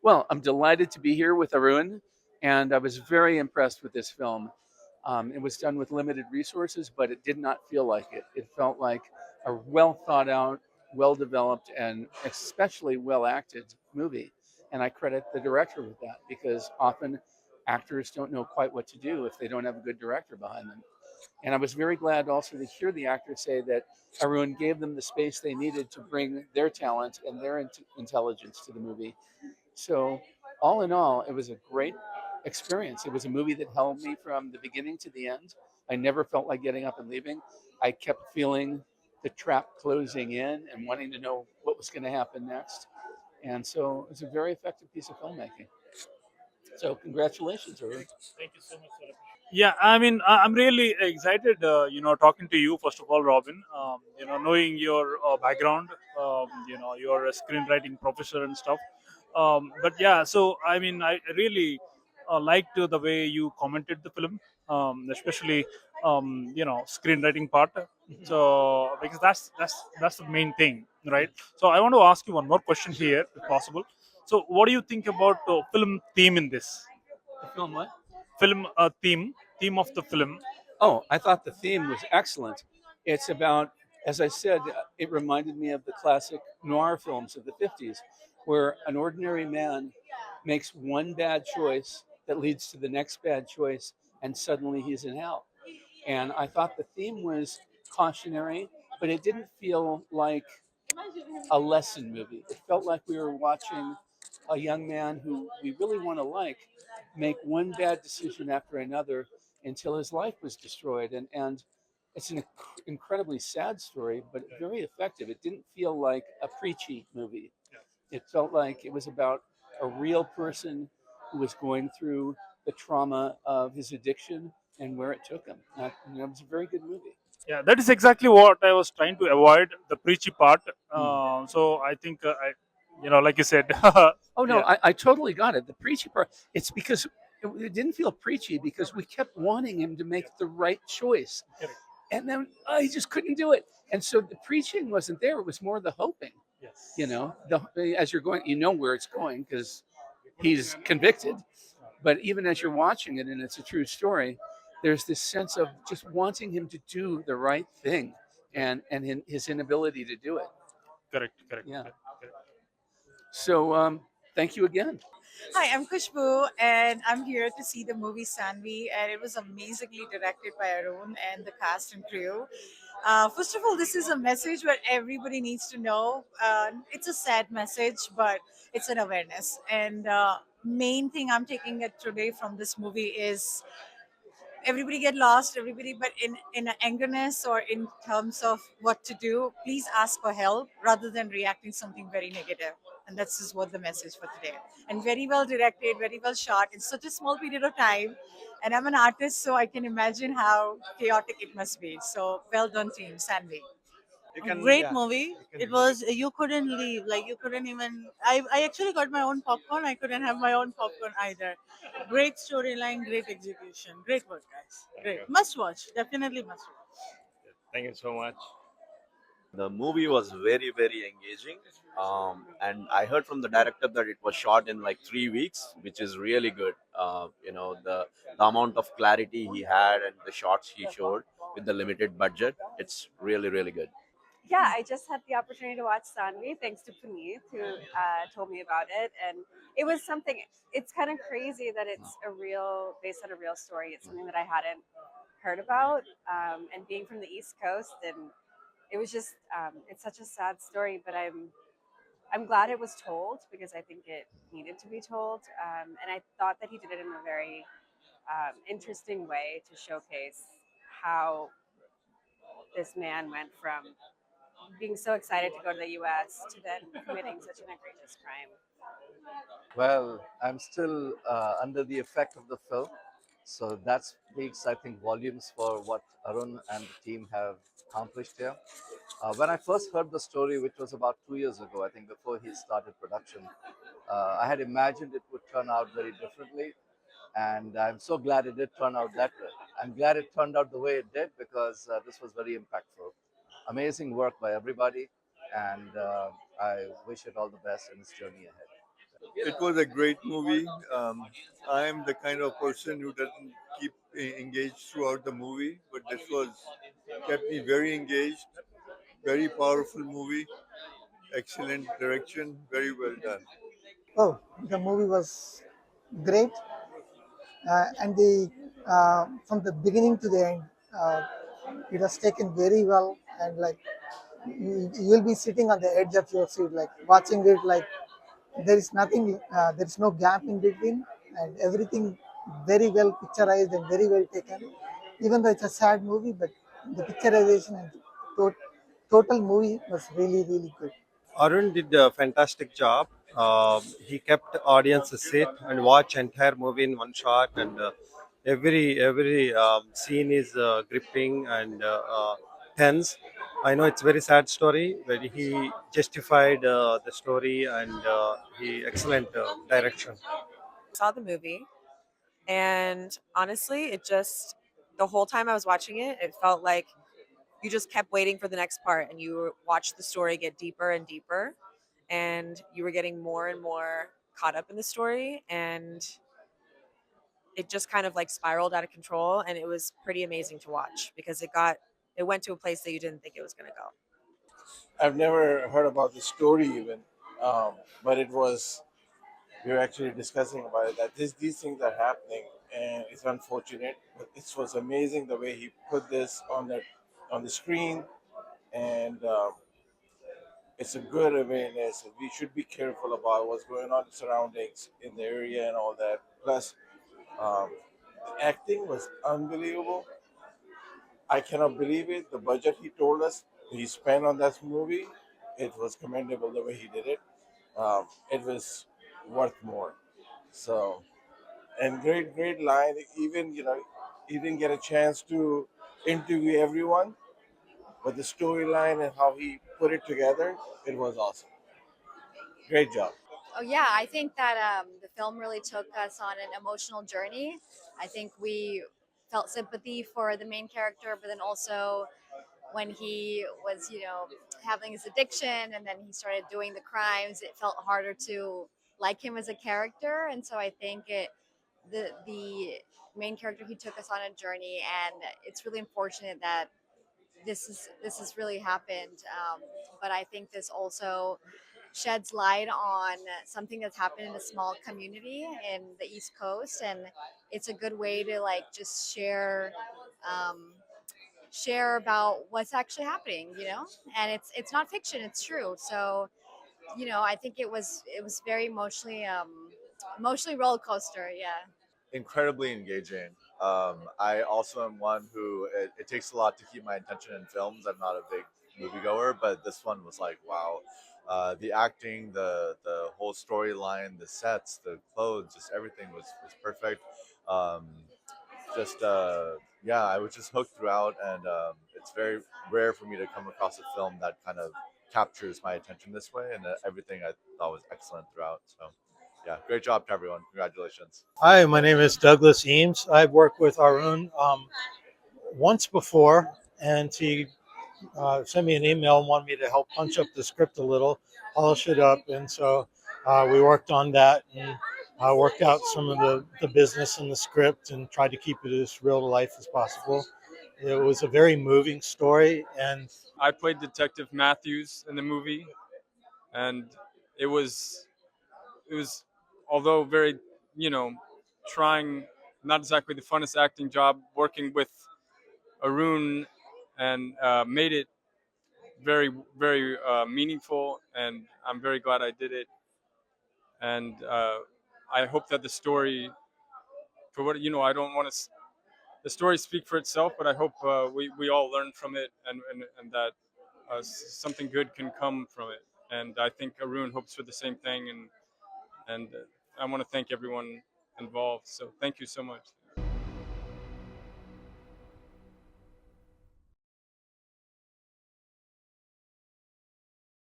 Well, I'm delighted to be here with Arun, and I was very impressed with this film. It was done with limited resources, but it did not feel like it. It felt like a well thought out, well developed, and especially well acted movie. And I credit the director with that because often actors don't know quite what to do if they don't have a good director behind them. And I was very glad also to hear the actors say that Arun gave them the space they needed to bring their talent and their intelligence to the movie. So, all in all, it was a great experience. It was a movie that held me from the beginning to the end. I never felt like getting up and leaving. I kept feeling the trap closing in and wanting to know what was going to happen next. And so, it was a very effective piece of filmmaking. So, congratulations, Arun. Yeah, I mean, I'm really excited, talking to you, first of all, Robin. Knowing your background, you're a screenwriting professor and stuff. But yeah, so I mean, I really liked the way you commented the film, especially, screenwriting part. So, because that's the main thing, right? So, I want to ask you one more question here, if possible. So, what do you think about film theme in this? The film, what? Film theme of the film. Oh, I thought the theme was excellent. It's about, as I said, it reminded me of the classic noir films of the 50s, where an ordinary man makes one bad choice that leads to the next bad choice, and suddenly he's in hell. And I thought the theme was cautionary, but it didn't feel like a lesson movie. It felt like we were watching a young man who we really want to like make one bad decision after another until his life was destroyed. And it's an incredibly sad story, but very effective. It didn't feel like a preachy movie. It felt like it was about a real person who was going through the trauma of his addiction and where it took him. It was a very good movie. Yeah, that is exactly what I was trying to avoid, the preachy part. Hmm. So I think like you said. Oh no, Yeah. I totally got it. The preachy part. It's because it didn't feel preachy because we kept wanting him to make the right choice, Correct. and then he just couldn't do it. And so the preaching wasn't there. It was more the hoping. Yes. As you're going, you know where it's going because he's convicted. But even as you're watching it, and it's a true story, there's this sense of just wanting him to do the right thing, and his inability to do it. Correct. Correct. Yeah. Correct. Correct. So thank you again. Hi, I'm Kushbu, and I'm here to see the movie Saanvi, and it was amazingly directed by Arun and the cast and crew. First of all, this is a message where everybody needs to know. It's a sad message, but it's an awareness. And main thing I'm taking it today from this movie is everybody get lost, everybody, but in an angerness or in terms of what to do, please ask for help rather than reacting something very negative. And that's just what the message for today. And very well directed, very well shot in such a small period of time. And I'm an artist, so I can imagine how chaotic it must be. So well done, team Sanvi. Great movie. It was, you couldn't leave, like you couldn't even. I actually got my own popcorn. I couldn't have my own popcorn either. Great storyline, great execution, great work, guys. Great, must watch. Definitely must watch. Thank you so much. The movie was very, very engaging. And I heard from the director that it was shot in like 3 weeks, which is really good. The amount of clarity he had and the shots he showed with the limited budget, it's really, really good. Yeah, I just had the opportunity to watch Saanvi thanks to Puneet, who told me about it, and it was something. It's kind of crazy that it's based on a real story. It's something that I hadn't heard about, and being from the East Coast, and it was just it's such a sad story, but I'm glad it was told because I think it needed to be told, and I thought that he did it in a very interesting way to showcase how this man went from being so excited to go to the US to then committing such an egregious crime. Well, I'm still under the effect of the film, so that speaks, I think, volumes for what Arun and the team have accomplished here. When I first heard the story, which was about 2 years ago, I think before he started production, I had imagined it would turn out very differently, and I'm so glad it did turn out that way. I'm glad it turned out the way it did because this was very impactful. Amazing work by everybody, and I wish it all the best in its journey ahead. It was a great movie. I am the kind of person who doesn't keep engaged throughout the movie, but this was kept me very engaged. Very powerful movie. Excellent direction. Very well done. Oh, the movie was great, and the from the beginning to the end, it was taken very well, and like you will be sitting on the edge of your seat, like watching it, like there is nothing, there is no gap in between, and everything very well picturized and very well taken. Even though it's a sad movie, but the picturization and to- total movie was really really good. Arun did a fantastic job. He kept the audience sit and watch entire movie in one shot, and every scene is gripping and tense. I know it's a very sad story, but he justified the story and he excellent direction. Saw the movie, and honestly, it just the whole time I was watching it, it felt like you just kept waiting for the next part, and you watched the story get deeper and deeper, and you were getting more and more caught up in the story, and it just kind of like spiraled out of control, and it was pretty amazing to watch because it went to a place that you didn't think it was going to go. I've never heard about the story even, but it was we were actually discussing about it that these things are happening and it's unfortunate. But it was amazing the way he put this on the screen, and it's a good awareness. We should be careful about what's going on in surroundings in the area and all that. Plus, the acting was unbelievable. I cannot believe it. The budget he told us he spent on that movie, it was commendable the way he did it. It was worth more. So, and great line. Even he didn't get a chance to interview everyone, but the storyline and how he put it together, it was awesome. Great job. Oh yeah, I think that the film really took us on an emotional journey. I think we felt sympathy for the main character, but then also when he was, having his addiction and then he started doing the crimes, it felt harder to like him as a character. And so I think the main character, he took us on a journey, and it's really unfortunate that this has really happened. But I think this also sheds light on something that's happened in a small community in the East Coast, and it's a good way to like just um, share about what's actually happening, and it's not fiction, it's true. So I think it was very emotionally roller coaster, yeah. Incredibly engaging. I also am one who it takes a lot to keep my attention in films. I'm not a big moviegoer, but this one was like, wow. The acting, the whole storyline, the sets, the clothes, just everything was perfect. Um, just yeah, I was just hooked throughout, and it's very rare for me to come across a film that kind of captures my attention this way, and everything I thought was excellent throughout. So, yeah, great job to everyone. Congratulations. Hi, my name is Douglas Eames. I've worked with Arun once before, and he sent me an email and wanted me to help punch up the script a little, polish it up. And so we worked on that and worked out some of the business in the script and tried to keep it as real to life as possible. It was a very moving story, and I played Detective Matthews in the movie, and it was it was although very you know trying, not exactly the funnest acting job, working with Arun, and made it very meaningful, and I'm very glad I did it. And I hope that the story, for what I don't want to. The story speak for itself, but I hope we all learn from it, and that something good can come from it. And I think Arun hopes for the same thing, and I want to thank everyone involved. So thank you so much.